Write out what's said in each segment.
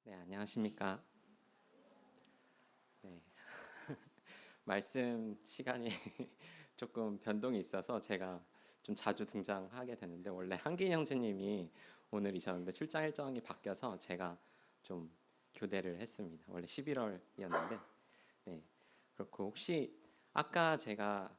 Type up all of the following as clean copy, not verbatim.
네, 안녕하십니까. 네, 말씀 시간이 조금 변동이 있어서 제가 좀 자주 등장하게 되는데 원래 한기 형제님이 오늘이셨는데 출장 일정이 바뀌어서 제가 좀 교대를 했습니다. 원래 11월이었는데 네, 그렇고 혹시 아까 제가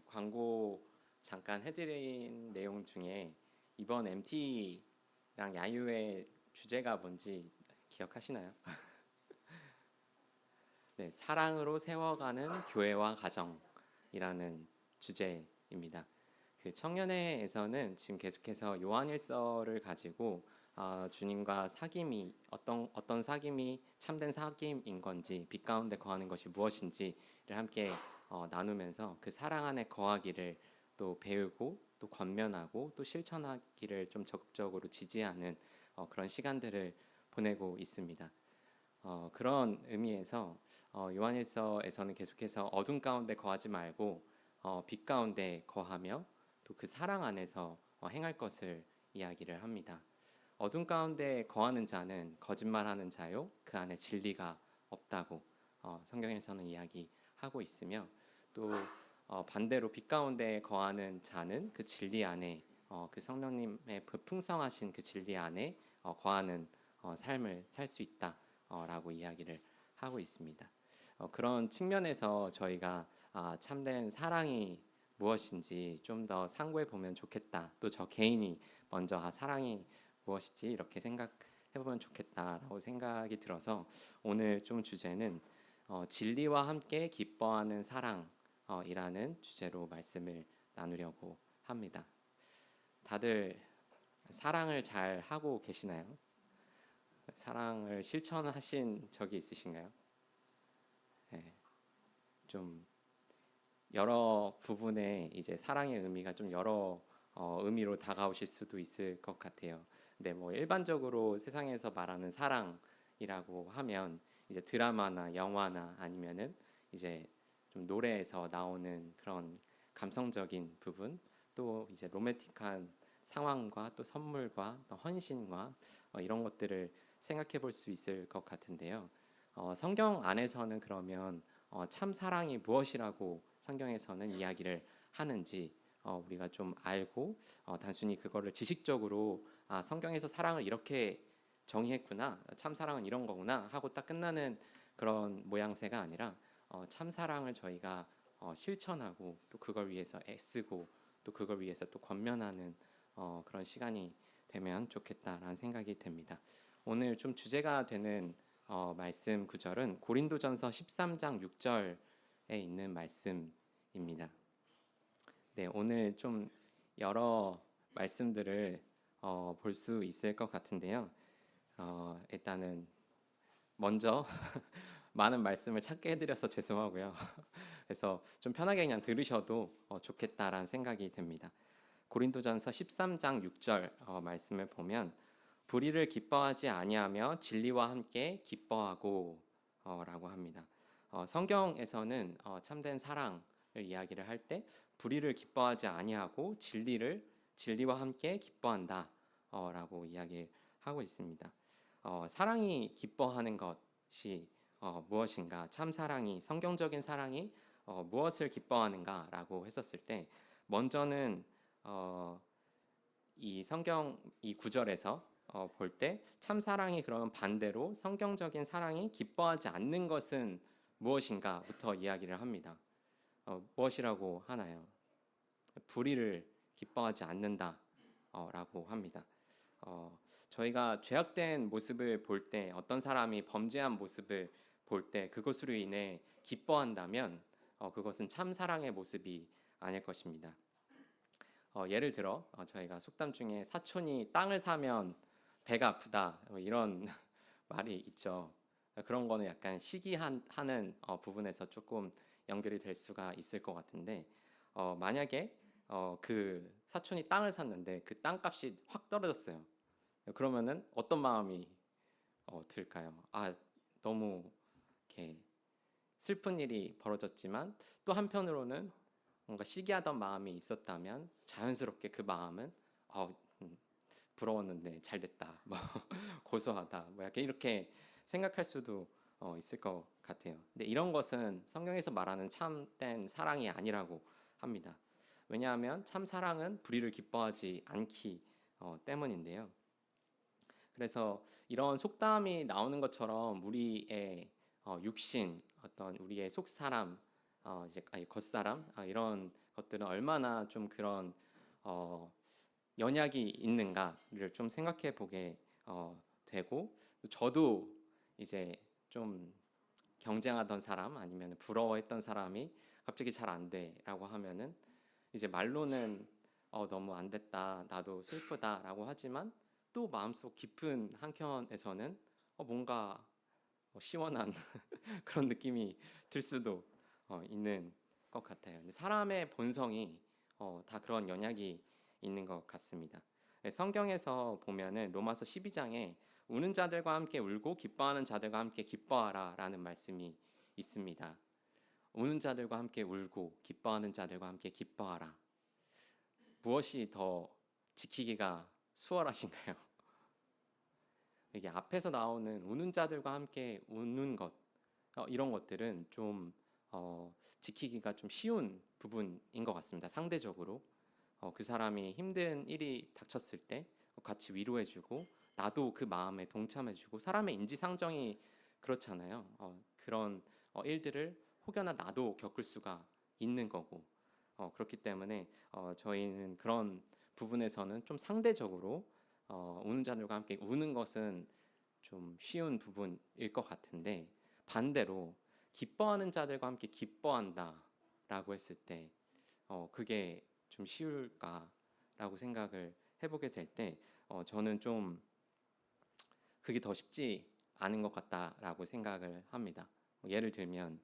광고 잠깐 해드린 내용 중에 이번 MT랑 야유의 주제가 뭔지 기억하시나요? 네, 사랑으로 세워가는 교회와 가정이라는 주제입니다. 그 청년회에서는 지금 계속해서 요한일서를 가지고 주님과 사귐이 어떤 사귐이 참된 사귐인 건지 빛 가운데 거하는 것이 무엇인지를 함께 나누면서 그 사랑 안에 거하기를 또 배우고 또 권면하고 또 실천하기를 좀 적극적으로 지지하는 그런 시간들을 보내고 있습니다. 그런 의미에서 요한일서에서는 계속해서 어둠 가운데 거하지 말고 빛 가운데 거하며 또 그 사랑 안에서 행할 것을 이야기를 합니다. 어둠 가운데 거하는 자는 거짓말하는 자요 그 안에 진리가 없다고 성경에서는 이야기하고 있으며 또 반대로 빛 가운데 거하는 자는 그 진리 안에 그 성령님의 풍성하신 그 진리 안에 거하는 삶을 살 수 있다. 라고 이야기를 하고 있습니다. 그런 측면에서 저희가 참된 사랑이 무엇인지 좀 더 상고해 보면 좋겠다. 또 저 개인이 먼저 사랑이 무엇이지 이렇게 생각해 보면 좋겠다라고 생각이 들어서 오늘 좀 주제는 진리와 함께 기뻐하는 사랑이라는 주제로 말씀을 나누려고 합니다. 다들 사랑을 잘 하고 계시나요? 사랑을 실천하신 적이 있으신가요? 네, 좀 여러 부분에 이제 사랑의 의미가 좀 여러 의미로 다가오실 수도 있을 것 같아요. 근데 뭐 일반적으로 세상에서 말하는 사랑이라고 하면 이제 드라마나 영화나 아니면은 이제 좀 노래에서 나오는 그런 감성적인 부분, 또 이제 로맨틱한 상황과 또 선물과 또 헌신과 이런 것들을 생각해 볼 수 있을 것 같은데요. 성경 안에서는 그러면 참 사랑이 무엇이라고 성경에서는 이야기를 하는지 우리가 좀 알고 단순히 그거를 지식적으로 성경에서 사랑을 이렇게 정의했구나, 참 사랑은 이런 거구나 하고 딱 끝나는 그런 모양새가 아니라 참 사랑을 저희가 실천하고 또 그걸 위해서 애쓰고 또 그걸 위해서 또 권면하는 그런 시간이 되면 좋겠다라는 생각이 됩니다. 오늘 좀 주제가 되는 말씀 구절은 고린도전서 13장 6절에 있는 말씀입니다. 네, 오늘 좀 여러 말씀들을 볼 수 있을 것 같은데요. 일단은 먼저 많은 말씀을 찾게 해드려서 죄송하고요. 그래서 좀 편하게 그냥 들으셔도 좋겠다라는 생각이 듭니다. 고린도전서 13장 6절 말씀을 보면 불의를 기뻐하지 아니하며 진리와 함께 기뻐하고 라고 합니다. 성경에서는 참된 사랑을 이야기를 할 때 불의를 기뻐하지 아니하고 진리와 함께 기뻐한다 라고 이야기하고 있습니다. 사랑이 기뻐하는 것이 무엇인가? 참 사랑이 성경적인 사랑이 무엇을 기뻐하는가라고 했었을 때 먼저는 이 성경 이 구절에서 볼 때 참 사랑이 그러면 반대로 성경적인 사랑이 기뻐하지 않는 것은 무엇인가부터 이야기를 합니다. 무엇이라고 하나요? 불의를 기뻐하지 않는다라고 합니다. 저희가 죄악된 모습을 볼 때 어떤 사람이 범죄한 모습을 볼 때 그것으로 인해 기뻐한다면 그것은 참 사랑의 모습이 아닐 것입니다. 예를 들어 저희가 속담 중에 사촌이 땅을 사면 배가 아프다 이런 말이 있죠. 그런 거는 약간 시기하는 부분에서 조금 연결이 될 수가 있을 것 같은데 만약에 그 사촌이 땅을 샀는데 그 땅값이 확 떨어졌어요. 그러면은 어떤 마음이 들까요? 너무 이렇게 슬픈 일이 벌어졌지만 또 한편으로는 뭔가 시기하던 마음이 있었다면 자연스럽게 그 마음은 어, 음, 부러웠는데 잘 됐다, 뭐 고소하다, 뭐 약간 이렇게 생각할 수도 있을 것 같아요. 근데 이런 것은 성경에서 말하는 참된 사랑이 아니라고 합니다. 왜냐하면 참 사랑은 불의를 기뻐하지 않기 때문인데요. 그래서 이런 속담이 나오는 것처럼 우리의 육신, 어떤 우리의 속 사람, 이제 아니 겉사람, 이런 것들은 얼마나 좀 그런 어, 연약이 있는가를 좀 생각해 보게 되고, 저도 이제 좀 경쟁하던 사람 아니면 부러워했던 사람이 갑자기 잘 안 돼라고 하면은 이제 말로는 너무 안 됐다, 나도 슬프다라고 하지만 또 마음속 깊은 한켠에서는 뭔가 시원한 그런 느낌이 들 수도 있는 것 같아요. 근데 사람의 본성이 다 그런 연약이 있는 것 같습니다. 네, 성경에서 보면은 로마서 12장에 우는 자들과 함께 울고 기뻐하는 자들과 함께 기뻐하라라는 말씀이 있습니다. 우는 자들과 함께 울고 기뻐하는 자들과 함께 기뻐하라. 무엇이 더 지키기가 수월하신가요? 이게 앞에서 나오는 우는 자들과 함께 우는 것, 이런 것들은 좀 지키기가 좀 쉬운 부분인 것 같습니다. 상대적으로 그 사람이 힘든 일이 닥쳤을 때 같이 위로해주고 나도 그 마음에 동참해주고, 사람의 인지상정이 그렇잖아요. 그런 일들을 혹여나 나도 겪을 수가 있는 거고, 그렇기 때문에 저희는 그런 부분에서는 좀 상대적으로 우는 자들과 함께 우는 것은 좀 쉬운 부분일 것 같은데, 반대로 기뻐하는 자들과 함께 기뻐한다라고 했을 때 그게 좀 쉬울까라고 생각을 해보게 될 때 저는 좀 그게 더 쉽지 않은 것 같다라고 생각을 합니다. 예를 들면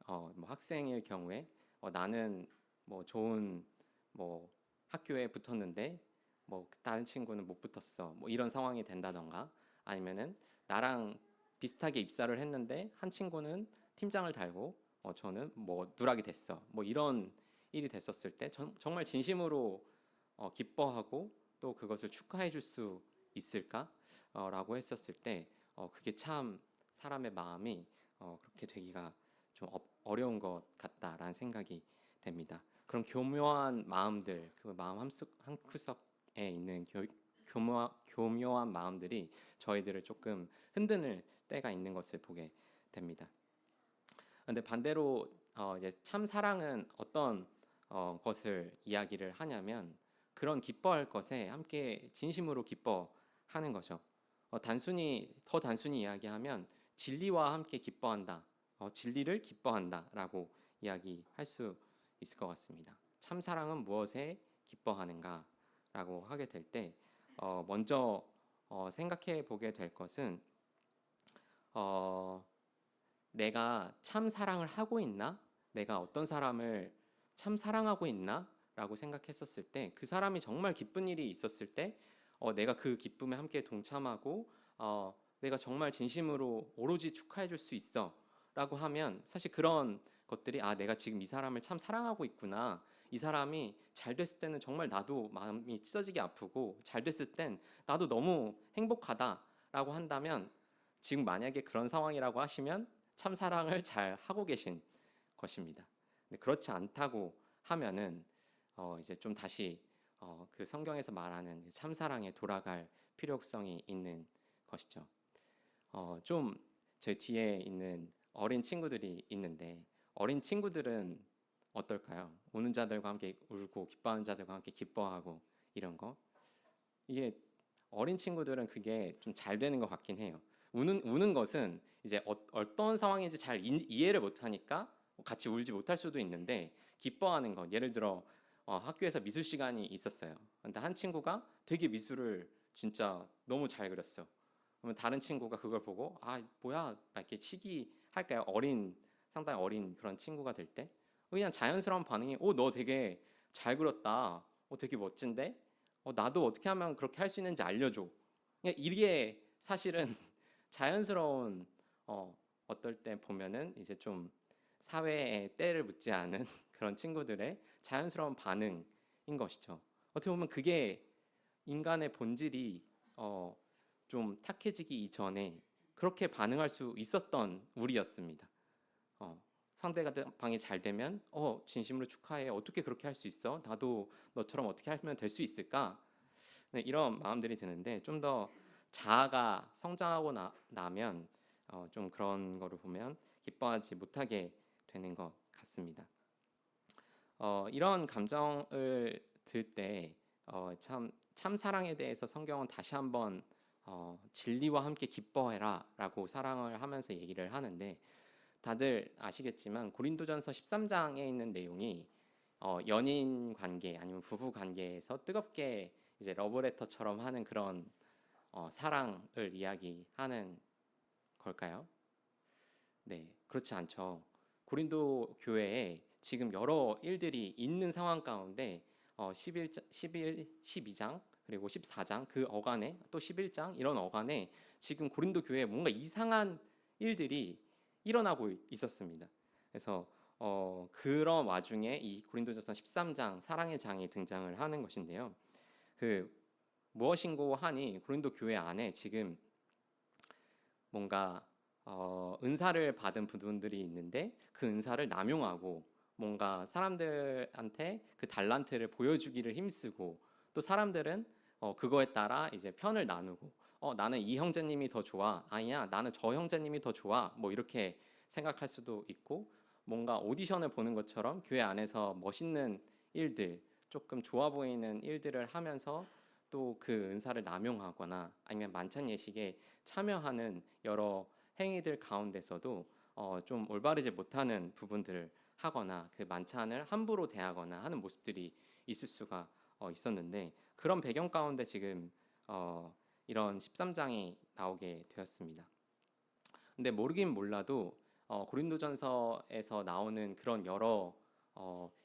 뭐 학생일 경우에 나는 뭐 좋은 뭐 학교에 붙었는데 뭐 다른 친구는 못 붙었어, 뭐 이런 상황이 된다던가, 아니면은 나랑 비슷하게 입사를 했는데 한 친구는 팀장을 달고 저는 뭐 누락이 됐어, 뭐 이런 일이 됐었을 때 정말 진심으로 기뻐하고 또 그것을 축하해 줄 수 있을까? 라고 했었을 때 그게 참 사람의 마음이 그렇게 되기가 좀 어려운 것 같다라는 생각이 됩니다. 그런 교묘한 마음들, 그 마음 한 구석에 있는 교묘한 마음들이 저희들을 조금 흔드는 때가 있는 것을 보게 됩니다. 근데 반대로 이제 참 사랑은 어떤 것을 이야기를 하냐면 그런 기뻐할 것에 함께 진심으로 기뻐하는 거죠. 더 단순히 이야기하면 진리와 함께 기뻐한다, 진리를 기뻐한다라고 이야기할 수 있을 것 같습니다. 참 사랑은 무엇에 기뻐하는가라고 하게 될 때 먼저 생각해 보게 될 것은 어, 내가 참 사랑을 하고 있나? 내가 어떤 사람을 참 사랑하고 있나? 라고 생각했었을 때, 그 사람이 정말 기쁜 일이 있었을 때 내가 그 기쁨에 함께 동참하고 내가 정말 진심으로 오로지 축하해 줄 수 있어 라고 하면, 사실 그런 것들이 내가 지금 이 사람을 참 사랑하고 있구나, 이 사람이 잘 됐을 때는 정말 나도 마음이 찢어지게 아프고 잘 됐을 땐 나도 너무 행복하다 라고 한다면, 지금 만약에 그런 상황이라고 하시면 참 사랑을 잘 하고 계신 것입니다. 근데 그렇지 않다고 하면은 이제 좀 다시 그 성경에서 말하는 참 사랑에 돌아갈 필요성이 있는 것이죠. 좀 제 뒤에 있는 어린 친구들이 있는데, 어린 친구들은 어떨까요? 우는 자들과 함께 울고 기뻐하는 자들과 함께 기뻐하고 이런 거, 이게 어린 친구들은 그게 좀 잘 되는 것 같긴 해요. 우는 것은 이제 어떤 상황인지 잘 이해를 못하니까 같이 울지 못할 수도 있는데, 기뻐하는 것, 예를 들어 학교에서 미술 시간이 있었어요. 근데 한 친구가 되게 미술을 진짜 너무 잘 그렸어. 그러면 다른 친구가 그걸 보고 뭐야, 막 이렇게 시기할까요? 상당히 어린 그런 친구가 될 때 그냥 자연스러운 반응이 너 되게 잘 그렸다, 되게 멋진데 나도 어떻게 하면 그렇게 할 수 있는지 알려줘. 그냥 이게 사실은 자연스러운 어떨 때 보면은 이제 좀 사회에 때를 묻지 않은 그런 친구들의 자연스러운 반응인 것이죠. 어떻게 보면 그게 인간의 본질이 좀 탁해지기 이전에 그렇게 반응할 수 있었던 우리였습니다. 상대방이 잘 되면 진심으로 축하해. 어떻게 그렇게 할 수 있어? 나도 너처럼 어떻게 하면 될 수 있을까? 네, 이런 마음들이 드는데 좀 더 자아가 성장하고 나면 좀 그런 거를 보면 기뻐하지 못하게 되는 것 같습니다. 이런 감정을 들 때 참 사랑에 대해서 성경은 다시 한번 진리와 함께 기뻐해라라고 사랑을 하면서 얘기를 하는데 다들 아시겠지만 고린도전서 13장에 있는 내용이 연인 관계 아니면 부부 관계에서 뜨겁게 이제 러브레터처럼 하는 그런 사랑을 이야기하는 걸까요? 네, 그렇지 않죠. 고린도 교회에 지금 여러 일들이 있는 상황 가운데 12장 그리고 14장 그 어간에 또 11장 이런 어간에 지금 고린도 교회에 뭔가 이상한 일들이 일어나고 있었습니다. 그래서 그런 와중에 이 고린도전서 13장 사랑의 장이 등장을 하는 것인데요. 그 무엇인고 하니 고린도 교회 안에 지금 뭔가 은사를 받은 분들이 있는데 그 은사를 남용하고 뭔가 사람들한테 그 달란트를 보여주기를 힘쓰고 또 사람들은 그거에 따라 이제 편을 나누고 나는 이 형제님이 더 좋아 아니야 나는 저 형제님이 더 좋아 뭐 이렇게 생각할 수도 있고 뭔가 오디션을 보는 것처럼 교회 안에서 멋있는 일들 조금 좋아 보이는 일들을 하면서 또 그 은사를 남용하거나 아니면 만찬 예식에 참여하는 여러 행위들 가운데서도 좀 올바르지 못하는 부분들을 하거나 그 만찬을 함부로 대하거나 하는 모습들이 있을 수가 있었는데 그런 배경 가운데 지금 이런 13장이 나오게 되었습니다. 근데 모르긴 몰라도 고린도전서에서 나오는 그런 여러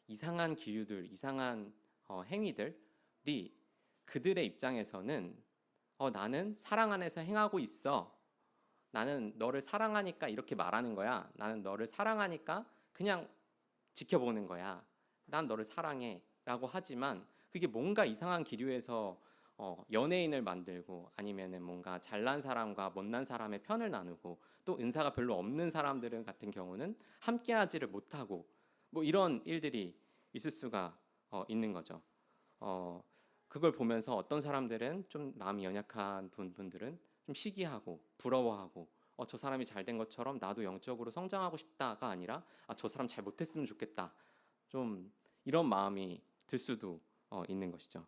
이상한 기류들, 이상한 행위들이 그들의 입장에서는 나는 사랑 안에서 행하고 있어. 나는 너를 사랑하니까 이렇게 말하는 거야. 나는 너를 사랑하니까 그냥 지켜보는 거야. 난 너를 사랑해. 라고 하지만 그게 뭔가 이상한 기류에서 연예인을 만들고 아니면은 뭔가 잘난 사람과 못난 사람의 편을 나누고 또 은사가 별로 없는 사람들은 같은 경우는 함께하지를 못하고 뭐 이런 일들이 있을 수가 있는 거죠. 그걸 보면서 어떤 사람들은 좀 마음이 연약한 분들은 좀 시기하고 부러워하고 저 사람이 잘 된 것처럼 나도 영적으로 성장하고 싶다가 아니라 저 사람 잘 못했으면 좋겠다. 좀 이런 마음이 들 수도 있는 것이죠.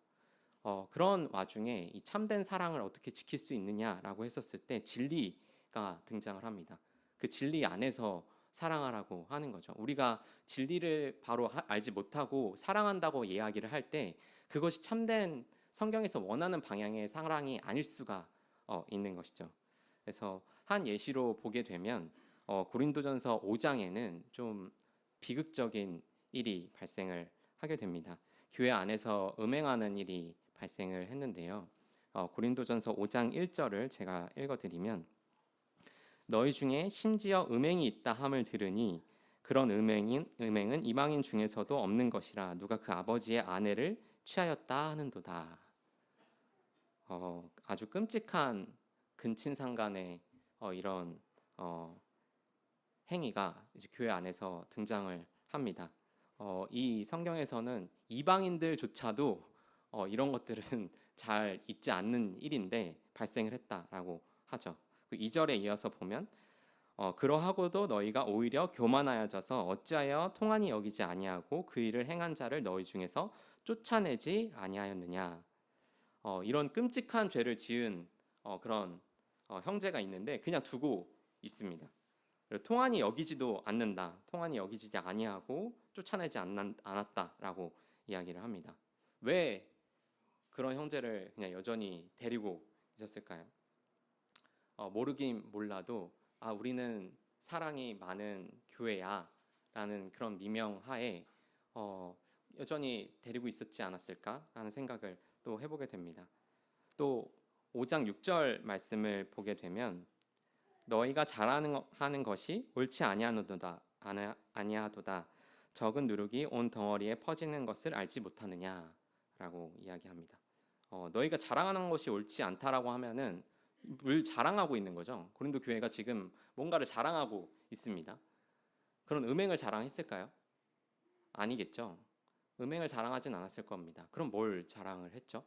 그런 와중에 이 참된 사랑을 어떻게 지킬 수 있느냐라고 했었을 때 진리가 등장을 합니다. 그 진리 안에서 사랑하라고 하는 거죠. 우리가 진리를 바로 알지 못하고 사랑한다고 이야기를 할 때 그것이 참된 성경에서 원하는 방향의 사랑이 아닐 수가 있는 것이죠. 그래서 한 예시로 보게 되면 고린도전서 5장에는 좀 비극적인 일이 발생을 하게 됩니다. 교회 안에서 음행하는 일이 발생을 했는데요. 고린도전서 5장 1절을 제가 읽어드리면 너희 중에 심지어 음행이 있다 함을 들으니 그런 음행은 이방인 중에서도 없는 것이라 누가 그 아버지의 아내를 취하였다 하는도다. 아주 끔찍한 근친상간의 이런 행위가 이제 교회 안에서 등장을 합니다. 이 성경에서는 이방인들조차도 이런 것들은 잘 있지 않는 일인데 발생을 했다라고 하죠. 2절에 이어서 보면 그러하고도 너희가 오히려 교만하여져서 어찌하여 통한이 여기지 아니하고 그 일을 행한 자를 너희 중에서 쫓아내지 아니하였느냐. 이런 끔찍한 죄를 지은 그런 형제가 있는데 그냥 두고 있습니다. 통한이 여기지도 않는다. 통한이 여기지도 아니하고 쫓아내지 않았다라고 이야기를 합니다. 왜 그런 형제를 그냥 여전히 데리고 있었을까요? 모르긴 몰라도 우리는 사랑이 많은 교회야라는 그런 미명하에 여전히 데리고 있었지 않았을까라는 생각을 또 해보게 됩니다. 또 5장 6절 말씀을 보게 되면 너희가 잘하는 것이 옳지 아니하도다 적은 누룩이 온 덩어리에 퍼지는 것을 알지 못하느냐라고 이야기합니다. 너희가 자랑하는 것이 옳지 않다라고 하면은 뭘 자랑하고 있는 거죠. 고린도 교회가 지금 뭔가를 자랑하고 있습니다. 그런 음행을 자랑했을까요? 아니겠죠. 음행을 자랑하진 않았을 겁니다. 그럼 뭘 자랑을 했죠?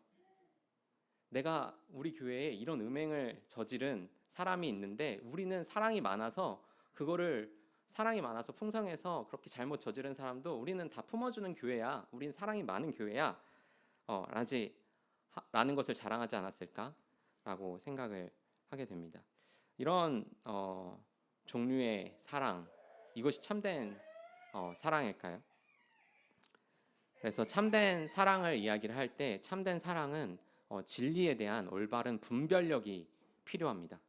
내가 우리 교회에 이런 음행을 저지른 사람이 있는데 우리는 사랑이 많아서 그거를 사랑이 많아서 풍성해서 그렇게 잘못 저지른 사람도 우리는 다 품어주는 교회야. 우린 사랑이 많은 교회야. 라는 것을 자랑하지 않았을까라고 생각을 하게 됩니다. 이런 종류의 사랑, 이것이 참된 사랑일까요? 그래서 참된 사랑을 이야기를 할 때 참된 사랑은 진리에 대한 올바른 분별력이 필요합니다.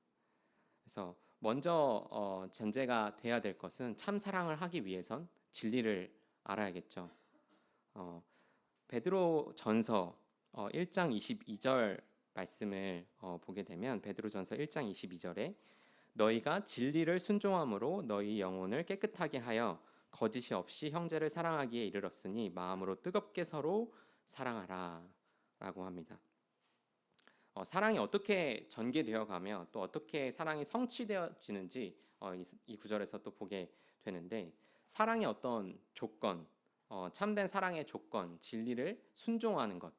그래서 먼저 전제가 돼야 될 것은 참 사랑을 하기 위해선 진리를 알아야겠죠. 베드로전서 1장 22절 말씀을 보게 되면 베드로전서 1장 22절에 너희가 진리를 순종함으로 너희 영혼을 깨끗하게 하여 거짓이 없이 형제를 사랑하기에 이르렀으니 마음으로 뜨겁게 서로 사랑하라 라고 합니다. 사랑이 어떻게 전개되어 가며 또 어떻게 사랑이 성취되어지는지 이 구절에서 또 보게 되는데 사랑의 어떤 조건, 참된 사랑의 조건, 진리를 순종하는 것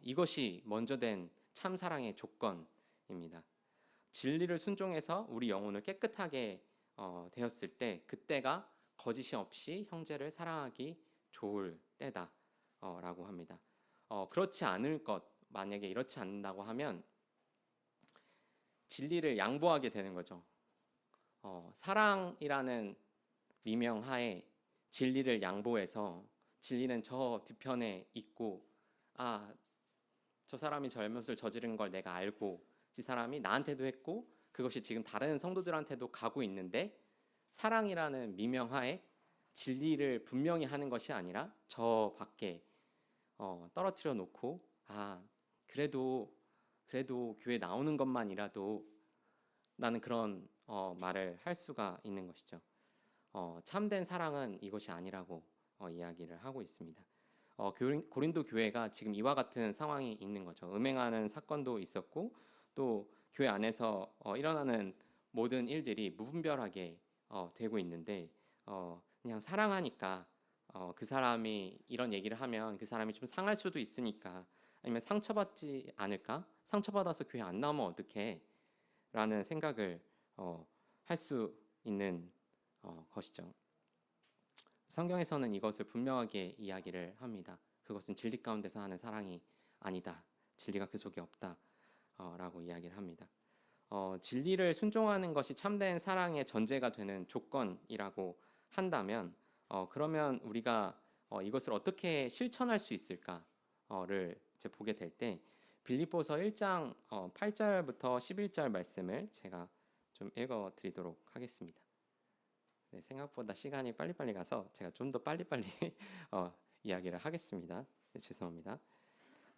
이것이 먼저 된 참사랑의 조건입니다. 진리를 순종해서 우리 영혼을 깨끗하게 되었을 때 그때가 거짓이 없이 형제를 사랑하기 좋을 때다라고 합니다. 그렇지 않을 것, 만약에 이렇지 않는다고 하면 진리를 양보하게 되는 거죠. 사랑이라는 미명하에 진리를 양보해서 진리는 저 뒤편에 있고 저 사람이 잘못을 저지른 걸 내가 알고 이 사람이 나한테도 했고 그것이 지금 다른 성도들한테도 가고 있는데 사랑이라는 미명하에 진리를 분명히 하는 것이 아니라 저 밖에 떨어뜨려 놓고 그래도 교회 나오는 것만이라도 라는 그런 말을 할 수가 있는 것이죠. 참된 사랑은 이것이 아니라고 이야기를 하고 있습니다. 고린도 교회가 지금 이와 같은 상황이 있는 거죠. 음행하는 사건도 있었고 또 교회 안에서 일어나는 모든 일들이 무분별하게 되고 있는데 그냥 사랑하니까 그 사람이 이런 얘기를 하면 그 사람이 좀 상할 수도 있으니까 아니면 상처받지 않을까? 상처받아서 교회 안 나오면 어떡해? 라는 생각을 할 수 있는 것이죠. 성경에서는 이것을 분명하게 이야기를 합니다. 그것은 진리 가운데서 하는 사랑이 아니다. 진리가 그 속에 없다. 라고 이야기를 합니다. 진리를 순종하는 것이 참된 사랑의 전제가 되는 조건이라고 한다면 그러면 우리가 이것을 어떻게 실천할 수 있을까를 이제 보게 될 때 빌립보서 1장 8절부터 11절 말씀을 제가 좀 읽어 드리도록 하겠습니다. 네, 생각보다 시간이 빨리빨리 가서 제가 좀 더 빨리빨리 이야기를 하겠습니다. 네, 죄송합니다.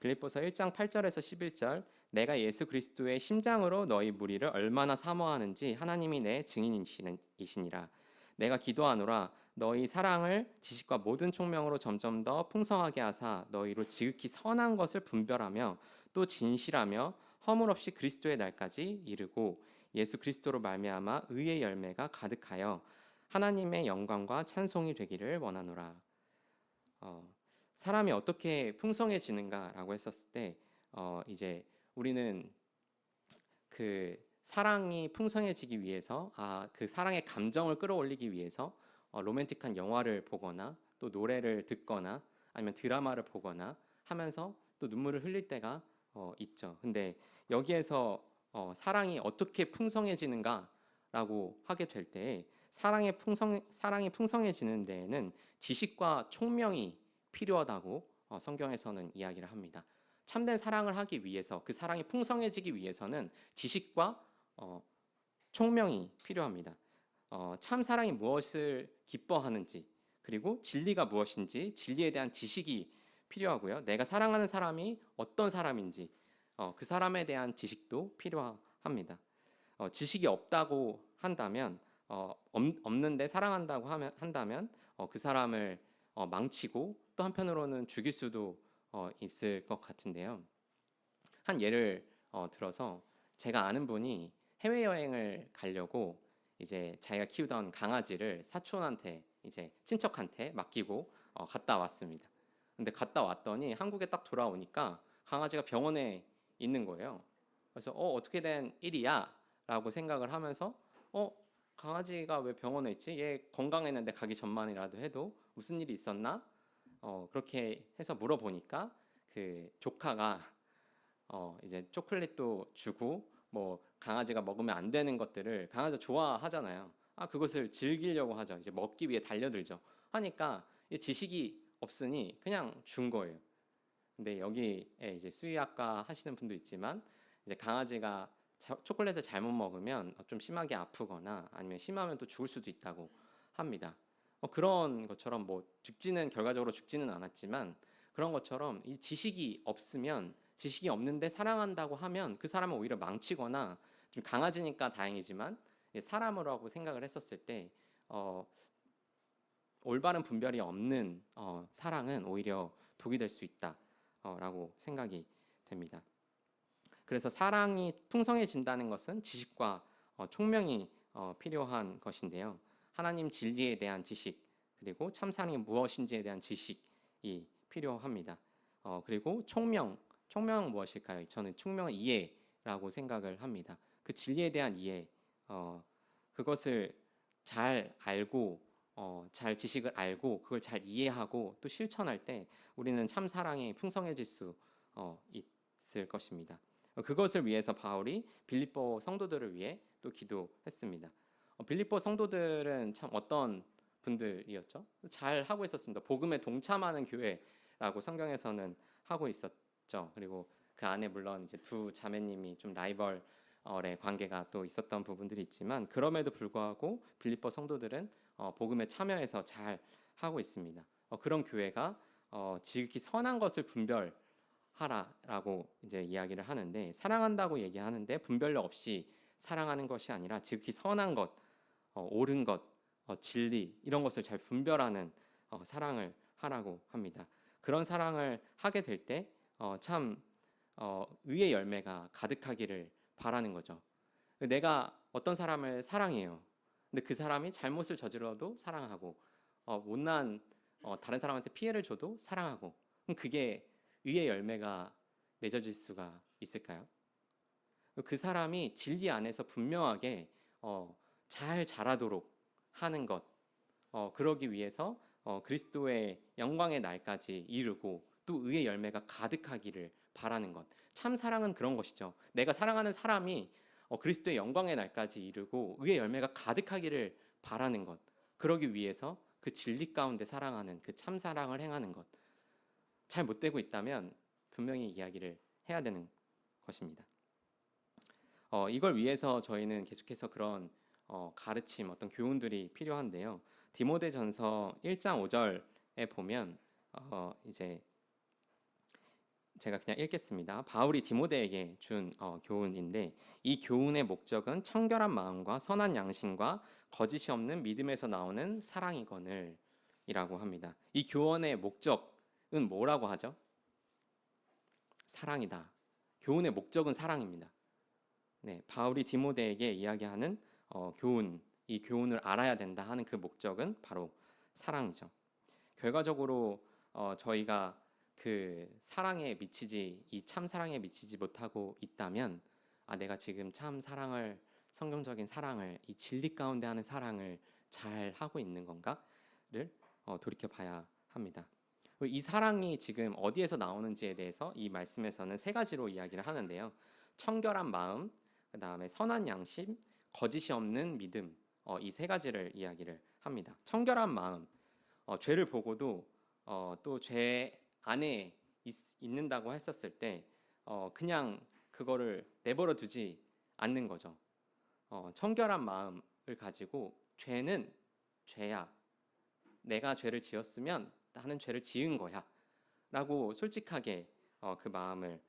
빌립보서 1장 8절에서 11절 내가 예수 그리스도의 심장으로 너희 무리를 얼마나 사모하는지 하나님이 내 증인이시니라. 내가 기도하노라 너희 사랑을 지식과 모든 총명으로 점점 더 풍성하게 하사 너희로 지극히 선한 것을 분별하며 또 진실하며 허물 없이 그리스도의 날까지 이르고 예수 그리스도로 말미암아 의의 열매가 가득하여 하나님의 영광과 찬송이 되기를 원하노라. 사람이 어떻게 풍성해지는가라고 했었을 때 이제 우리는 그 사랑이 풍성해지기 위해서 그 사랑의 감정을 끌어올리기 위해서 로맨틱한 영화를 보거나 또 노래를 듣거나 아니면 드라마를 보거나 하면서 또 눈물을 흘릴 때가 있죠. 근데 여기에서 사랑이 어떻게 풍성해지는가라고 하게 될 때 사랑이 풍성해지는 데에는 지식과 총명이 필요하다고 성경에서는 이야기를 합니다. 참된 사랑을 하기 위해서 그 사랑이 풍성해지기 위해서는 지식과 총명이 필요합니다. 참 사랑이 무엇을 기뻐하는지 그리고 진리가 무엇인지 진리에 대한 지식이 필요하고요. 내가 사랑하는 사람이 어떤 사람인지 그 사람에 대한 지식도 필요합니다. 지식이 없다고 한다면 없는데 사랑한다고 한다면 그 사람을 망치고 또 한편으로는 죽일 수도 있을 것 같은데요. 한 예를 들어서 제가 아는 분이 해외여행을 가려고 이제 자기가 키우던 강아지를 사촌한테 이제 친척한테 맡기고 갔다 왔습니다. 근데 갔다 왔더니 한국에 딱 돌아오니까 강아지가 병원에 있는 거예요. 그래서 어떻게 된 일이야? 라고 생각을 하면서 어 강아지가 왜 병원에 있지? 얘 건강했는데 가기 전만이라도 해도 무슨 일이 있었나? 그렇게 해서 물어보니까 그 조카가 이제 초콜릿도 주고 뭐 강아지가 먹으면 안 되는 것들을 강아지가 좋아하잖아요. 그것을 즐기려고 하죠. 이제 먹기 위해 달려들죠. 하니까 이 지식이 없으니 그냥 준 거예요. 근데 여기에 이제 수의학과 하시는 분도 있지만 이제 강아지가 초콜릿을 잘못 먹으면 좀 심하게 아프거나 아니면 심하면 또 죽을 수도 있다고 합니다. 그런 것처럼 뭐 죽지는 결과적으로 죽지는 않았지만 그런 것처럼 이 지식이 없으면 지식이 없는데 사랑한다고 하면 그 사람은 오히려 망치거나 좀 강아지니까 다행이지만 사람으로하고 생각을 했었을 때 올바른 분별이 없는 사랑은 오히려 독이 될 수 있다라고 생각이 됩니다. 그래서 사랑이 풍성해진다는 것은 지식과 총명이 필요한 것인데요. 하나님 진리에 대한 지식 그리고 참 사랑이 무엇인지에 대한 지식이 필요합니다. 그리고 총명은 무엇일까요? 저는 총명은 이해라고 생각을 합니다. 그 진리에 대한 이해, 그것을 잘 알고 잘 지식을 알고 그걸 잘 이해하고 또 실천할 때 우리는 참 사랑이 풍성해질 수 있을 것입니다. 그것을 위해서 바울이 빌립보 성도들을 위해 또 기도했습니다. 빌립보 성도들은 참 어떤 분들이었죠? 잘 하고 있었습니다. 복음에 동참하는 교회라고 성경에서는 하고 있었죠. 그리고 그 안에 물론 이제 두 자매님이 좀 라이벌의 관계가 또 있었던 부분들이 있지만 그럼에도 불구하고 빌립보 성도들은 복음에 참여해서 잘 하고 있습니다. 그런 교회가 지극히 선한 것을 분별하라라고 이제 이야기를 하는데 사랑한다고 얘기하는데 분별력 없이 사랑하는 것이 아니라 지극히 선한 것, 옳은 것, 진리 이런 것을 잘 분별하는 사랑을 하라고 합니다. 그런 사랑을 하게 될 때 참 의의 열매가 가득하기를 바라는 거죠. 내가 어떤 사람을 사랑해요. 근데 그 사람이 잘못을 저질러도 사랑하고 못난 다른 사람한테 피해를 줘도 사랑하고 그럼 그게 의의 열매가 맺어질 수가 있을까요? 그 사람이 진리 안에서 분명하게 잘 자라도록 하는 것 그러기 위해서 그리스도의 영광의 날까지 이르고 또 의의 열매가 가득하기를 바라는 것. 참 사랑은 그런 것이죠. 내가 사랑하는 사람이 그리스도의 영광의 날까지 이르고 의의 열매가 가득하기를 바라는 것. 그러기 위해서 그 진리 가운데 사랑하는 그 참 사랑을 행하는 것. 잘 못되고 있다면 분명히 이야기를 해야 되는 것입니다. 이걸 위해서 저희는 계속해서 그런 가르침, 어떤 교훈들이 필요한데요. 디모데전서 1장 5절에 보면 이제 제가 그냥 읽겠습니다. 바울이 디모데에게 준 교훈인데 이 교훈의 목적은 청결한 마음과 선한 양심과 거짓이 없는 믿음에서 나오는 사랑이거늘 이라고 합니다. 이 교훈의 목적은 뭐라고 하죠? 사랑이다. 교훈의 목적은 사랑입니다. 네, 바울이 디모데에게 이야기하는 교훈, 이 교훈을 알아야 된다 하는 그 목적은 바로 사랑이죠. 결과적으로 저희가 그 사랑에 미치지 이 참 사랑에 미치지 못하고 있다면 내가 지금 참 사랑을 성경적인 사랑을 이 진리 가운데 하는 사랑을 잘 하고 있는 건가를 돌이켜 봐야 합니다. 이 사랑이 지금 어디에서 나오는지에 대해서 이 말씀에서는 세 가지로 이야기를 하는데요. 청결한 마음, 그 다음에 선한 양심, 거짓이 없는 믿음 이 세 가지를 이야기를 합니다. 청결한 마음, 죄를 보고도 또 죄 안에 있는다고 했었을 때 그냥 그거를 내버려 두지 않는 거죠. 청결한 마음을 가지고 죄는 죄야. 내가 죄를 지었으면 나는 죄를 지은 거야. 라고 솔직하게 그 마음을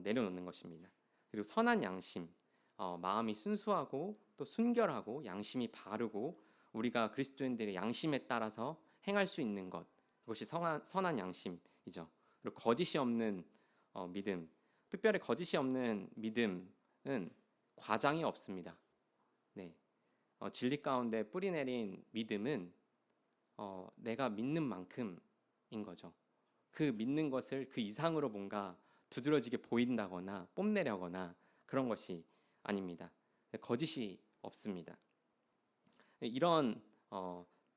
내려놓는 것입니다. 그리고 선한 양심, 마음이 순수하고 또 순결하고 양심이 바르고 우리가 그리스도인들의 양심에 따라서 행할 수 있는 것 그것이 선한 양심이죠. 그리고 거짓이 없는 믿음 특별히 거짓이 없는 믿음은 과장이 없습니다. 네, 진리 가운데 뿌리 내린 믿음은 내가 믿는 만큼인 거죠. 그 믿는 것을 그 이상으로 뭔가 두드러지게 보인다거나 뽐내려거나 그런 것이 아닙니다. 거짓이 없습니다. 이런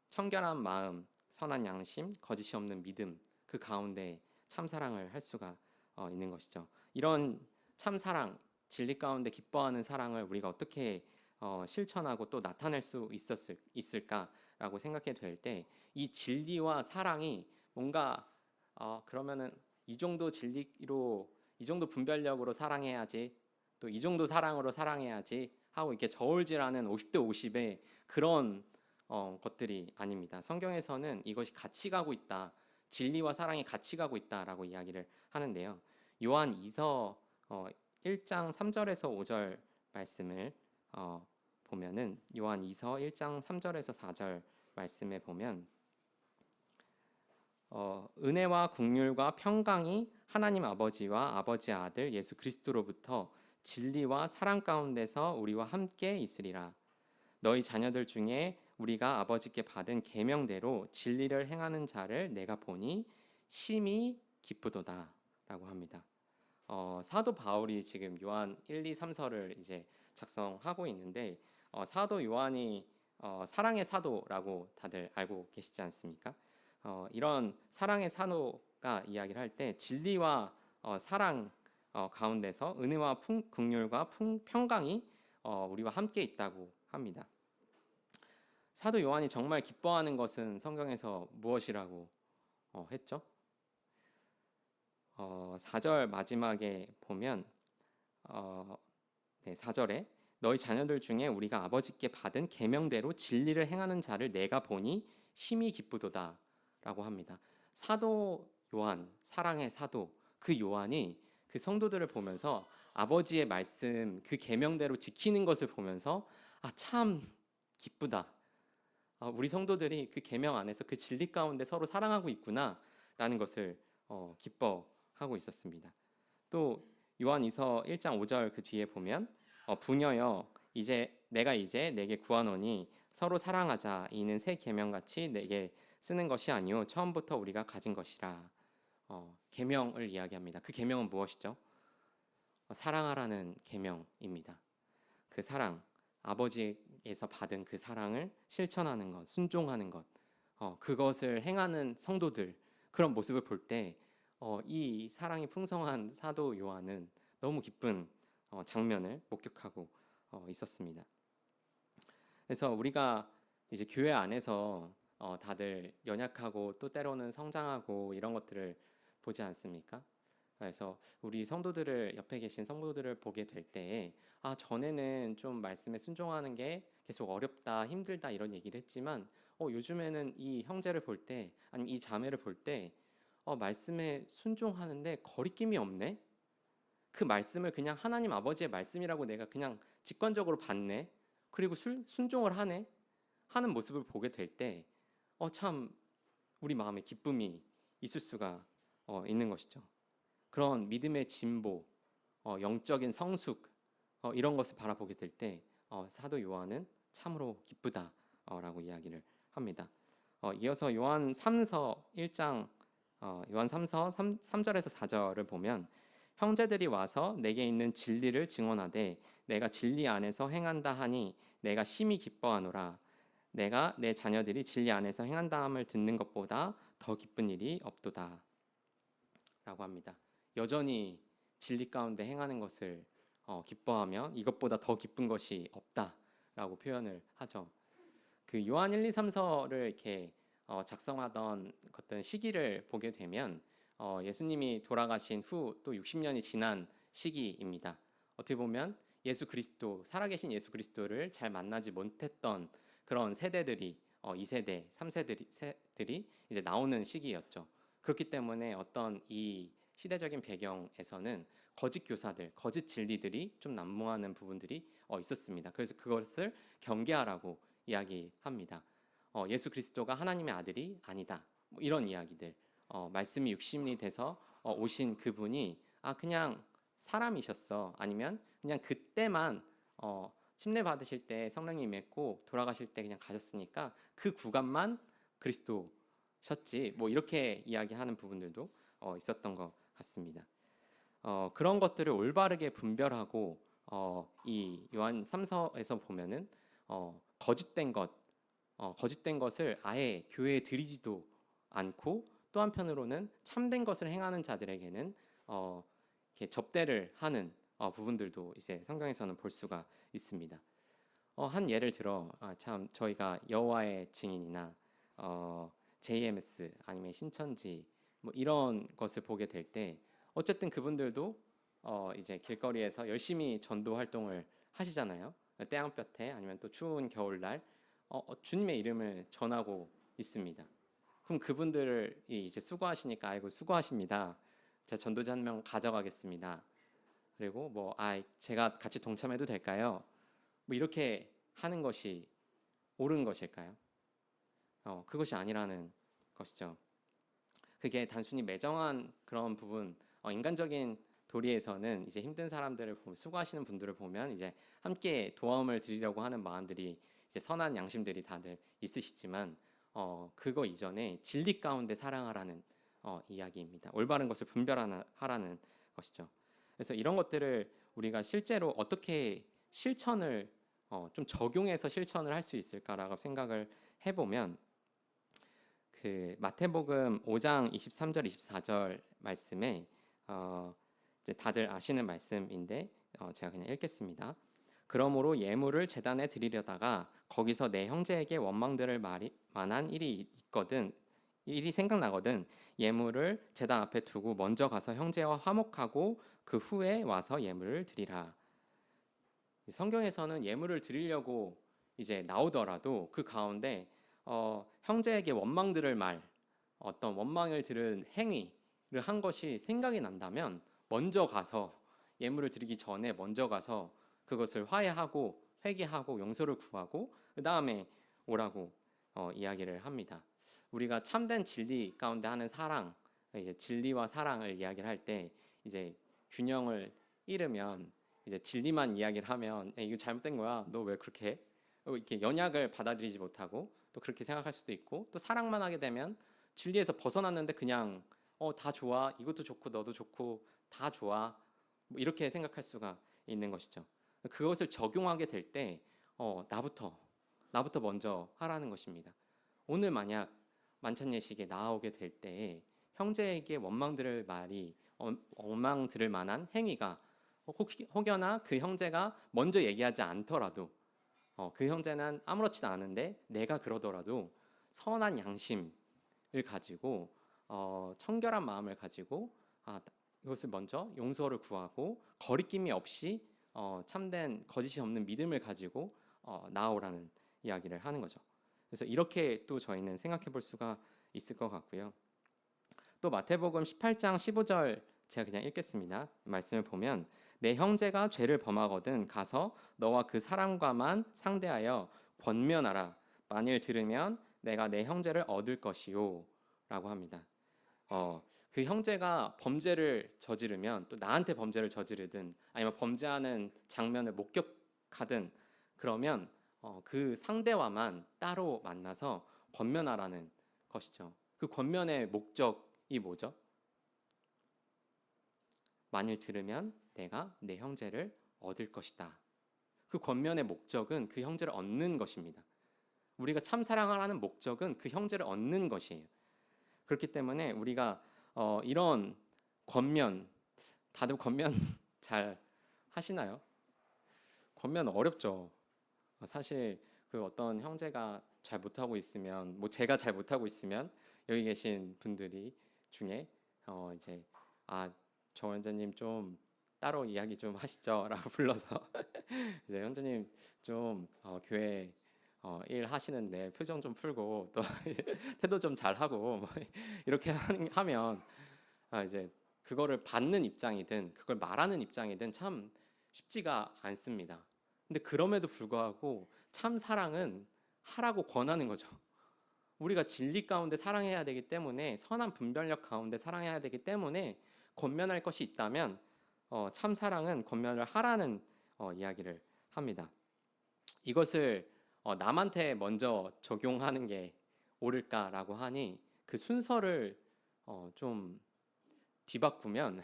청결한 마음, 선한 양심, 거짓이 없는 믿음, 그 가운데 참사랑을 할 수가 있는 것이죠. 이런 참사랑, 진리 가운데 기뻐하는 사랑을 우리가 어떻게 실천하고 또 나타낼 수 있을까라고 생각해 될 때, 이 진리와 사랑이 뭔가 그러면은 이 정도 진리로, 이 정도 분별력으로 사랑해야지, 또 이 정도 사랑으로 사랑해야지 하고 이렇게 저울질하는 50대 50의 그런 것들이 아닙니다. 성경에서는 이것이 같이 가고 있다, 진리와 사랑이 같이 가고 있다라고 이야기를 하는데요. 요한 2서 1장 3절에서 5절 말씀을 보면은, 요한 2서 1장 3절에서 4절 말씀에 보면 은혜와 긍휼과 평강이 하나님 아버지와 아버지 아들 예수 그리스도로부터 진리와 사랑 가운데서 우리와 함께 있으리라. 너희 자녀들 중에 우리가 아버지께 받은 계명대로 진리를 행하는 자를 내가 보니 심히 기쁘도다라고 합니다. 사도 바울이 지금 요한 1, 2, 3서를 이제 작성하고 있는데, 사도 요한이 사랑의 사도라고 다들 알고 계시지 않습니까? 이런 사랑의 사도가 이야기를 할 때 진리와 사랑 가운데서 은혜와 긍휼과 평강이 우리와 함께 있다고 합니다. 사도 요한이 정말 기뻐하는 것은 성경에서 무엇이라고 했죠? 4절 마지막에 보면 4절에 너희 자녀들 중에 우리가 아버지께 받은 계명대로 진리를 행하는 자를 내가 보니 심히 기쁘도다 라고 합니다. 사도 요한, 사랑의 사도, 그 요한이 그 성도들을 보면서 아버지의 말씀, 그 계명대로 지키는 것을 보면서 참 기쁘다, 우리 성도들이 그 계명 안에서 그 진리 가운데 서로 사랑하고 있구나라는 것을 기뻐하고 있었습니다. 또 요한이서 1장 5절 그 뒤에 보면 부녀여 내가 이제 내게 구하노니 서로 사랑하자. 이는 새 계명같이 내게 쓰는 것이 아니요 처음부터 우리가 가진 것이라. 계명을 이야기합니다. 그 계명은 무엇이죠? 사랑하라는 계명입니다. 그 사랑, 아버지에서 받은 그 사랑을 실천하는 것, 순종하는 것, 그것을 행하는 성도들, 그런 모습을 볼 때 이 사랑이 풍성한 사도 요한은 너무 기쁜 장면을 목격하고 있었습니다. 그래서 우리가 이제 교회 안에서 다들 연약하고 또 때로는 성장하고 이런 것들을 보지 않습니까? 그래서 우리 성도들을, 옆에 계신 성도들을 보게 될 때 전에는 좀 말씀에 순종하는 게 계속 어렵다, 힘들다 이런 얘기를 했지만 요즘에는 이 형제를 볼 때, 아니면 이 자매를 볼 때 말씀에 순종하는데 거리낌이 없네. 그 말씀을 그냥 하나님 아버지의 말씀이라고 내가 그냥 직관적으로 받네. 그리고 순종을 하네. 하는 모습을 보게 될 때 참 우리 마음에 기쁨이 있을 수가 있는 것이죠. 그런 믿음의 진보, 영적인 성숙, 이런 것을 바라보게 될 때 사도 요한은 참으로 기쁘다라고 이야기를 합니다. 이어서 요한 3서 1장 요한 3서 3절에서 4절을 보면 형제들이 와서 내게 있는 진리를 증언하되 내가 진리 안에서 행한다 하니 내가 심히 기뻐하노라. 내가 내 자녀들이 진리 안에서 행한다 함을 듣는 것보다 더 기쁜 일이 없도다 라고 합니다. 여전히 진리 가운데 행하는 것을 기뻐하며 이것보다 더 기쁜 것이 없다라고 표현을 하죠. 그 요한 1, 2, 3서를 이렇게 작성하던 어떤 시기를 보게 되면 예수님이 돌아가신 후 또 60년이 지난 시기입니다. 어떻게 보면 예수 그리스도, 살아계신 예수 그리스도를 잘 만나지 못했던 그런 세대들이 2세대, 3세들이 이제 나오는 시기였죠. 그렇기 때문에 어떤 이 시대적인 배경에서는 거짓 교사들, 거짓 진리들이 좀 난무하는 부분들이 있었습니다. 그래서 그것을 경계하라고 이야기합니다. 예수 그리스도가 하나님의 아들이 아니다. 이런 이야기들. 말씀이 육신이 돼서 오신 그분이 그냥 사람이셨어. 아니면 그냥 그때만 침례 받으실 때 성령님 임했고 돌아가실 때 그냥 가셨으니까 그 구간만 그리스도셨지. 뭐 이렇게 이야기하는 부분들도 있었던 것 같습니다. 그런 것들을 올바르게 분별하고 이 요한 3서에서 보면은 거짓된 거짓된 것을 아예 교회에 들이지도 않고 또 한편으로는 참된 것을 행하는 자들에게는 이렇게 접대를 하는 부분들도 이제 성경에서는 볼 수가 있습니다. 한 예를 들어 참 저희가 여호와의 증인이나 JMS 아니면 신천지 뭐 이런 것을 보게 될 때 어쨌든 그분들도 이제 길거리에서 열심히 전도 활동을 하시잖아요. 태양볕에 아니면 또 추운 겨울날 주님의 이름을 전하고 있습니다. 그럼 그분들을 이제 수고하시니까 아이고 수고하십니다. 제가 전도자 한 명 가져가겠습니다. 그리고 뭐 제가 같이 동참해도 될까요? 뭐 이렇게 하는 것이 옳은 것일까요? 그것이 아니라는 것이죠. 그게 단순히 매정한 그런 부분, 인간적인 도리에서는 이제 힘든 사람들을 보면 수고하시는 분들을 보면 이제 함께 도움을 드리려고 하는 마음들이 이제 선한 양심들이 다들 있으시지만 그거 이전에 진리 가운데 사랑하라는 이야기입니다. 올바른 것을 분별하라는 것이죠. 그래서 이런 것들을 우리가 실제로 어떻게 실천을 좀 적용해서 실천을 할 수 있을까라고 생각을 해보면 그 마태복음 5장 23절 24절 말씀에 이제 다들 아시는 말씀인데 제가 그냥 읽겠습니다. 그러므로 예물을 제단에 드리려다가 거기서 내 형제에게 원망들을 만한 일이 생각나거든 예물을 제단 앞에 두고 먼저 가서 형제와 화목하고 그 후에 와서 예물을 드리라. 성경에서는 예물을 드리려고 이제 나오더라도 그 가운데 형제에게 원망들을 어떤 원망을 들은 행위를 한 것이 생각이 난다면 먼저 가서 예물을 드리기 전에 먼저 가서 그것을 화해하고 회개하고 용서를 구하고 그 다음에 오라고 이야기를 합니다. 우리가 참된 진리 가운데 하는 사랑, 이제 진리와 사랑을 이야기를 할 때 이제 균형을 잃으면 이제 진리만 이야기를 하면 이거 잘못된 거야. 너 왜 그렇게 해? 이렇게 연약을 받아들이지 못하고 또 그렇게 생각할 수도 있고 또 사랑만 하게 되면 진리에서 벗어났는데 그냥 다 좋아. 이것도 좋고 너도 좋고 다 좋아. 뭐 이렇게 생각할 수가 있는 것이죠. 그것을 적용하게 될 때 나부터 먼저 하라는 것입니다. 오늘 만약 만찬 예식에 나오게 될 때 형제에게 원망 들을 만한 행위가 혹여나 그 형제가 먼저 얘기하지 않더라도 그 형제는 아무렇지도 않은데 내가 그러더라도 선한 양심을 가지고 청결한 마음을 가지고 이것을 먼저 용서를 구하고 거리낌이 없이 참된 거짓이 없는 믿음을 가지고 나오라는 이야기를 하는 거죠. 그래서 이렇게 또 저희는 생각해 볼 수가 있을 것 같고요. 또 마태복음 18장 15절 제가 그냥 읽겠습니다. 말씀을 보면 내 형제가 죄를 범하거든 가서 너와 그 사람과만 상대하여 권면하라. 만일 들으면 내가 내 형제를 얻을 것이요 라고 합니다. 그 형제가 범죄를 저지르면 또 나한테 범죄를 저지르든 아니면 범죄하는 장면을 목격하든 그러면 그 상대와만 따로 만나서 권면하라는 것이죠. 그 권면의 목적이 뭐죠? 만일 들으면 내가 내 형제를 얻을 것이다. 그 권면의 목적은 그 형제를 얻는 것입니다. 우리가 참 사랑하라는 목적은 그 형제를 얻는 것이에요. 그렇기 때문에 우리가 이런 권면, 다들 권면 잘 하시나요? 권면 어렵죠. 사실 그 어떤 형제가 잘 못하고 있으면, 뭐 제가 잘 못하고 있으면 여기 계신 분들이 중에 이제 저 원장님 좀 따로 이야기 좀 하시죠라고 불러서 이제 원장님 좀 교회 일 하시는데 표정 좀 풀고 또 태도 좀 잘하고 뭐 이렇게 하면 이제 그거를 받는 입장이든 그걸 말하는 입장이든 참 쉽지가 않습니다. 근데 그럼에도 불구하고 참 사랑은 하라고 권하는 거죠. 우리가 진리 가운데 사랑해야 되기 때문에 선한 분별력 가운데 사랑해야 되기 때문에 권면할 것이 있다면 참 사랑은 권면을 하라는 이야기를 합니다. 이것을 남한테 먼저 적용하는 게 옳을까라고 하니 그 순서를 좀 뒤바꾸면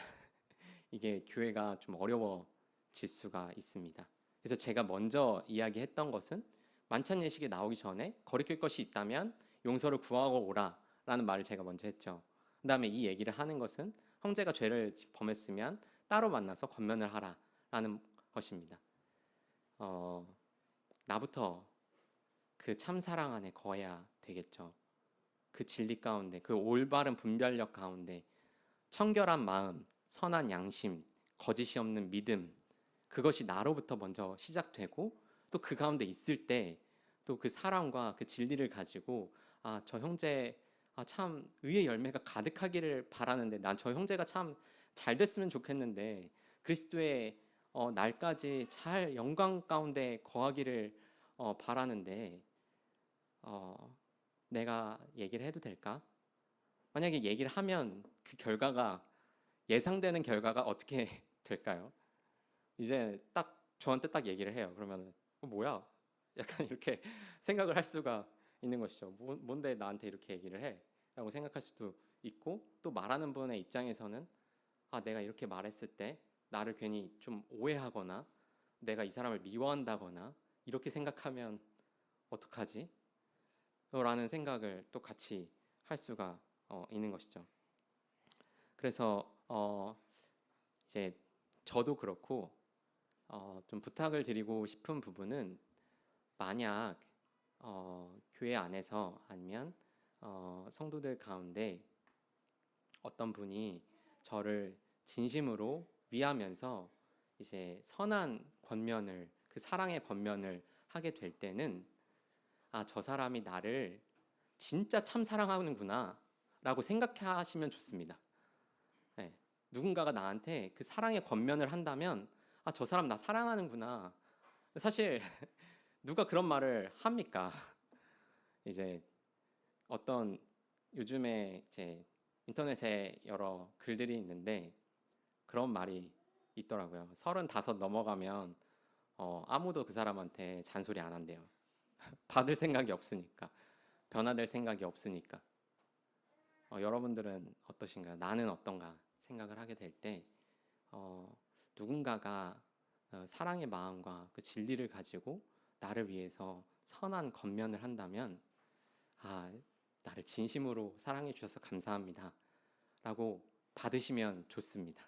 이게 교회가 좀 어려워질 수가 있습니다. 그래서 제가 먼저 이야기했던 것은 만찬 예식에 나오기 전에 거리낄 것이 있다면 용서를 구하고 오라라는 말을 제가 먼저 했죠. 그다음에 이 얘기를 하는 것은 형제가 죄를 범했으면 따로 만나서 권면을 하라라는 것입니다. 나부터 그 참 사랑 안에 거해야 되겠죠. 그 진리 가운데, 그 올바른 분별력 가운데 청결한 마음, 선한 양심, 거짓이 없는 믿음, 그것이 나로부터 먼저 시작되고 또 그 가운데 있을 때 또 그 사랑과 그 진리를 가지고 저 형제 참 의의 열매가 가득하기를 바라는데 난 저 형제가 참 잘 됐으면 좋겠는데 그리스도의 날까지 잘 영광 가운데 거하기를 바라는데 내가 얘기를 해도 될까? 만약에 얘기를 하면 그 결과가 예상되는 결과가 어떻게 될까요? 이제 딱 저한테 딱 얘기를 해요. 그러면 뭐야? 약간 이렇게 생각을 할 수가 있는 것이죠. 뭔데 나한테 이렇게 얘기를 해? 라고 생각할 수도 있고 또 말하는 분의 입장에서는 내가 이렇게 말했을 때 나를 괜히 좀 오해하거나 내가 이 사람을 미워한다거나 이렇게 생각하면 어떡하지? 라는 생각을 또 같이 할 수가 있는 것이죠. 그래서 이제 저도 그렇고 좀 부탁을 드리고 싶은 부분은 만약 교회 안에서 아니면 성도들 가운데 어떤 분이 저를 진심으로 위하면서 이제 선한 권면을 그 사랑의 권면을 하게 될 때는 저 사람이 나를 진짜 참 사랑하는구나 라고 생각하시면 좋습니다. 네. 누군가가 나한테 그 사랑의 권면을 한다면 저 사람 나 사랑하는구나. 사실 누가 그런 말을 합니까? 이제 어떤 요즘에 이제 인터넷에 여러 글들이 있는데 그런 말이 있더라고요. 35 넘어가면 아무도 그 사람한테 잔소리 안 한대요. 받을 생각이 없으니까, 변화될 생각이 없으니까. 여러분들은 어떠신가요? 나는 어떤가 생각을 하게 될 때 누군가가 사랑의 마음과 그 진리를 가지고 나를 위해서 선한 권면을 한다면 나를 진심으로 사랑해 주셔서 감사합니다 라고 받으시면 좋습니다.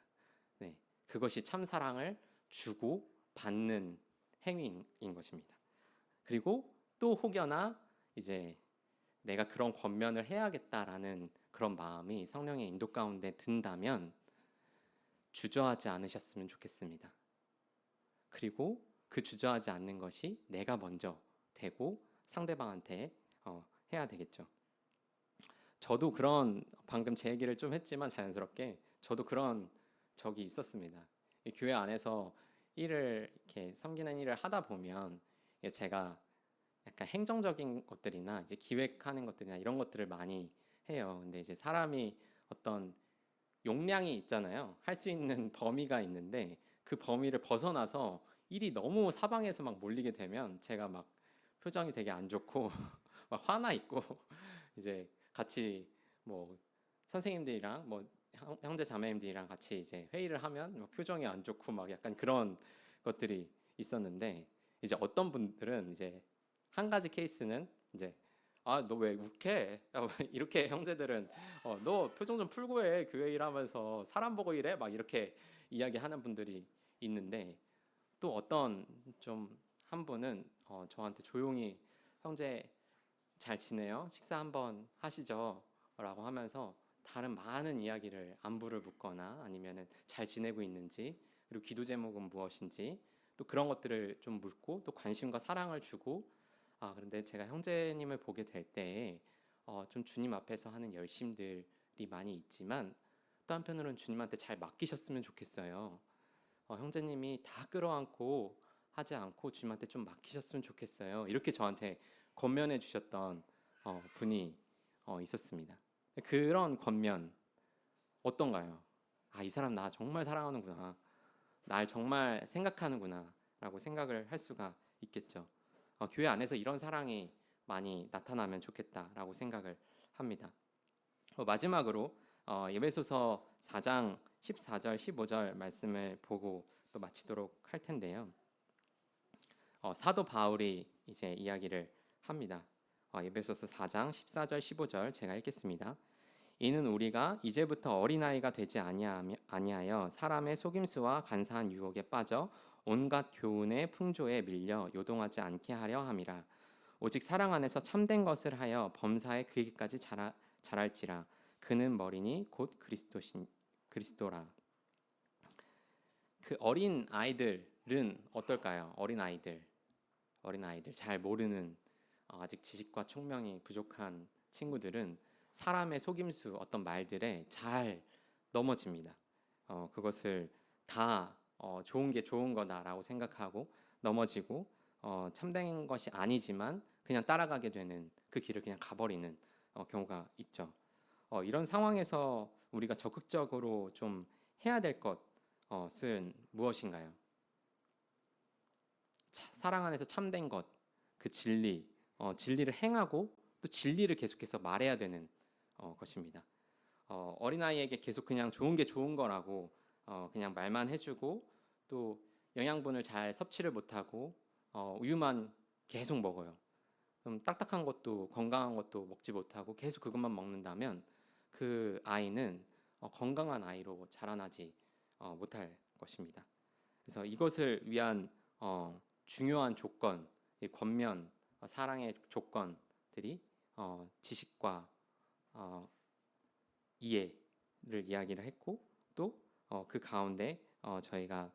네, 그것이 참 사랑을 주고 받는 행위인 것입니다. 그리고 또 혹여나 이제 내가 그런 권면을 해야겠다라는 그런 마음이 성령의 인도 가운데 든다면 주저하지 않으셨으면 좋겠습니다. 그리고 그 주저하지 않는 것이 내가 먼저 되고 상대방한테 해야 되겠죠. 저도 그런 방금 제 얘기를 좀 했지만 자연스럽게 저도 그런 적이 있었습니다. 이 교회 안에서 일을 이렇게 섬기는 일을 하다 보면 제가 약간 행정적인 것들이나 이제 기획하는 것들이나 이런 것들을 많이 해요. 근데 이제 사람이 어떤 용량이 있잖아요. 할 수 있는 범위가 있는데 그 범위를 벗어나서 일이 너무 사방에서 막 몰리게 되면 제가 막 표정이 되게 안 좋고 막 화나 있고 이제 같이 뭐 선생님들이랑 뭐 형제 자매님들이랑 같이 이제 회의를 하면 막 표정이 안 좋고 막 약간 그런 것들이 있었는데 이제 어떤 분들은 이제 한 가지 케이스는 이제 너 왜 욱해? 이렇게 형제들은 너 표정 좀 풀고 해. 교회 일하면서 사람 보고 일해? 막 이렇게 이야기하는 분들이 있는데 또 어떤 좀 한 분은 저한테 조용히 형제 잘 지내요? 식사 한번 하시죠? 라고 하면서 다른 많은 이야기를 안부를 묻거나 아니면은 잘 지내고 있는지 그리고 기도 제목은 무엇인지 또 그런 것들을 좀 묻고 또 관심과 사랑을 주고 그런데 제가 형제님을 보게 될 때 좀 주님 앞에서 하는 열심들이 많이 있지만 또 한편으로는 주님한테 잘 맡기셨으면 좋겠어요. 형제님이 다 끌어안고 하지 않고 주님한테 좀 맡기셨으면 좋겠어요. 이렇게 저한테 권면해 주셨던 분이 있었습니다. 그런 권면 어떤가요? 이 사람 나 정말 사랑하는구나. 날 정말 생각하는구나라고 생각을 할 수가 있겠죠. 교회 안에서 이런 사랑이 많이 나타나면 좋겠다라고 생각을 합니다. 마지막으로 에베소서 4장 14절 15절 말씀을 보고 또 마치도록 할 텐데요. 사도 바울이 이제 이야기를 합니다. 에베소서 4장 14절 15절 제가 읽겠습니다. 이는 우리가 이제부터 어린아이가 되지 아니하여 사람의 속임수와 간사한 유혹에 빠져 온갖 교훈의 풍조에 밀려 요동하지 않게 하려 함이라. 오직 사랑 안에서 참된 것을 하여 범사에 그에게까지 자랄지라. 그는 머리니 곧 그리스도라. 그 어린 아이들은 어떨까요? 어린 아이들 잘 모르는 아직 지식과 총명이 부족한 친구들은 사람의 속임수 어떤 말들에 잘 넘어집니다. 그것을 다 좋은 게 좋은 거다라고 생각하고 넘어지고 참된 것이 아니지만 그냥 따라가게 되는 그 길을 그냥 가버리는 경우가 있죠. 이런 상황에서 우리가 적극적으로 좀 해야 될 것은 무엇인가요? 사랑 안에서 참된 것, 그 진리, 진리를 행하고 또 진리를 계속해서 말해야 되는 것입니다. 어린아이에게 계속 그냥 좋은 게 좋은 거라고 그냥 말만 해주고 또 영양분을 잘 섭취를 못하고 우유만 계속 먹어요. 그럼 딱딱한 것도 건강한 것도 먹지 못하고 계속 그것만 먹는다면 그 아이는 건강한 아이로 자라나지 못할 것입니다. 그래서 이것을 위한 중요한 조건, 권면, 사랑의 조건들이 지식과 이해를 이야기를 했고 또 그 가운데 저희가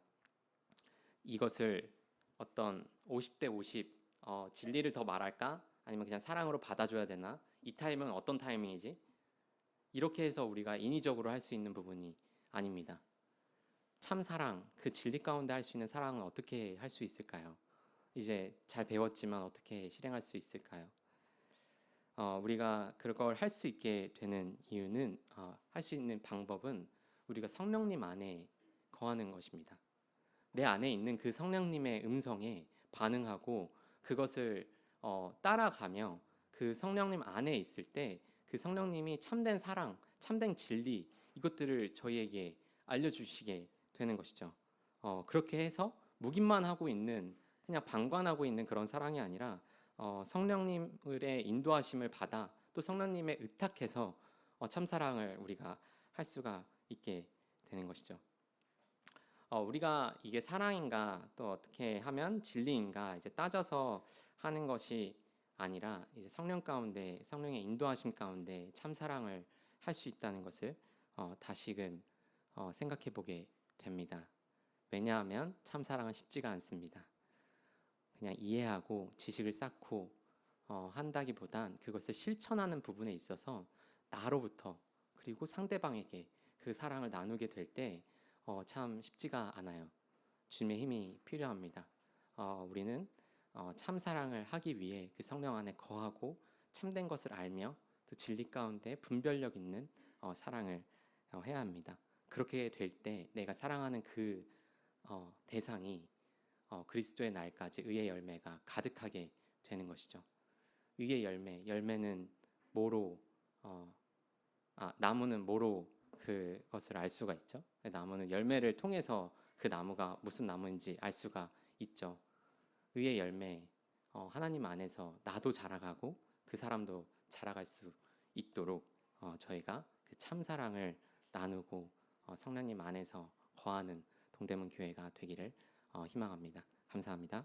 이것을 어떤 50대 50 진리를 더 말할까? 아니면 그냥 사랑으로 받아줘야 되나? 이 타이밍은 어떤 타이밍이지? 이렇게 해서 우리가 인위적으로 할 수 있는 부분이 아닙니다. 참 사랑, 그 진리 가운데 할 수 있는 사랑은 어떻게 할 수 있을까요? 이제 잘 배웠지만 어떻게 실행할 수 있을까요? 우리가 그걸 할 수 있게 되는 이유는 할 수 있는 방법은 우리가 성령님 안에 거하는 것입니다. 내 안에 있는 그 성령님의 음성에 반응하고 그것을 따라가며 그 성령님 안에 있을 때 그 성령님이 참된 사랑, 참된 진리 이것들을 저희에게 알려주시게 되는 것이죠. 그렇게 해서 묵인만 하고 있는 그냥 방관하고 있는 그런 사랑이 아니라 성령님의 인도하심을 받아 또 성령님의 의탁해서 참사랑을 우리가 할 수가 있게 되는 것이죠. 우리가 이게 사랑인가 또 어떻게 하면 진리인가 이제 따져서 하는 것이 아니라 이제 성령 가운데 성령의 인도하심 가운데 참사랑을 할 수 있다는 것을 다시금 생각해 보게 됩니다. 왜냐하면 참사랑은 쉽지가 않습니다. 그냥 이해하고 지식을 쌓고 한다기보단 그것을 실천하는 부분에 있어서 나로부터 그리고 상대방에게 그 사랑을 나누게 될 때 참 쉽지가 않아요. 주님의 힘이 필요합니다. 우리는 참 사랑을 하기 위해 그 성령 안에 거하고 참된 것을 알며 그 진리 가운데 분별력 있는 사랑을 해야 합니다. 그렇게 될 때 내가 사랑하는 그 대상이 그리스도의 날까지 의의 열매가 가득하게 되는 것이죠. 의의 열매는 뭐로 나무는 뭐로 그것을 알 수가 있죠. 나무는 열매를 통해서 그 나무가 무슨 나무인지 알 수가 있죠. 의의 열매, 하나님 안에서 나도 자라가고 그 사람도 자라갈 수 있도록 저희가 그 참사랑을 나누고 성령님 안에서 거하는 동대문 교회가 되기를 희망합니다. 감사합니다.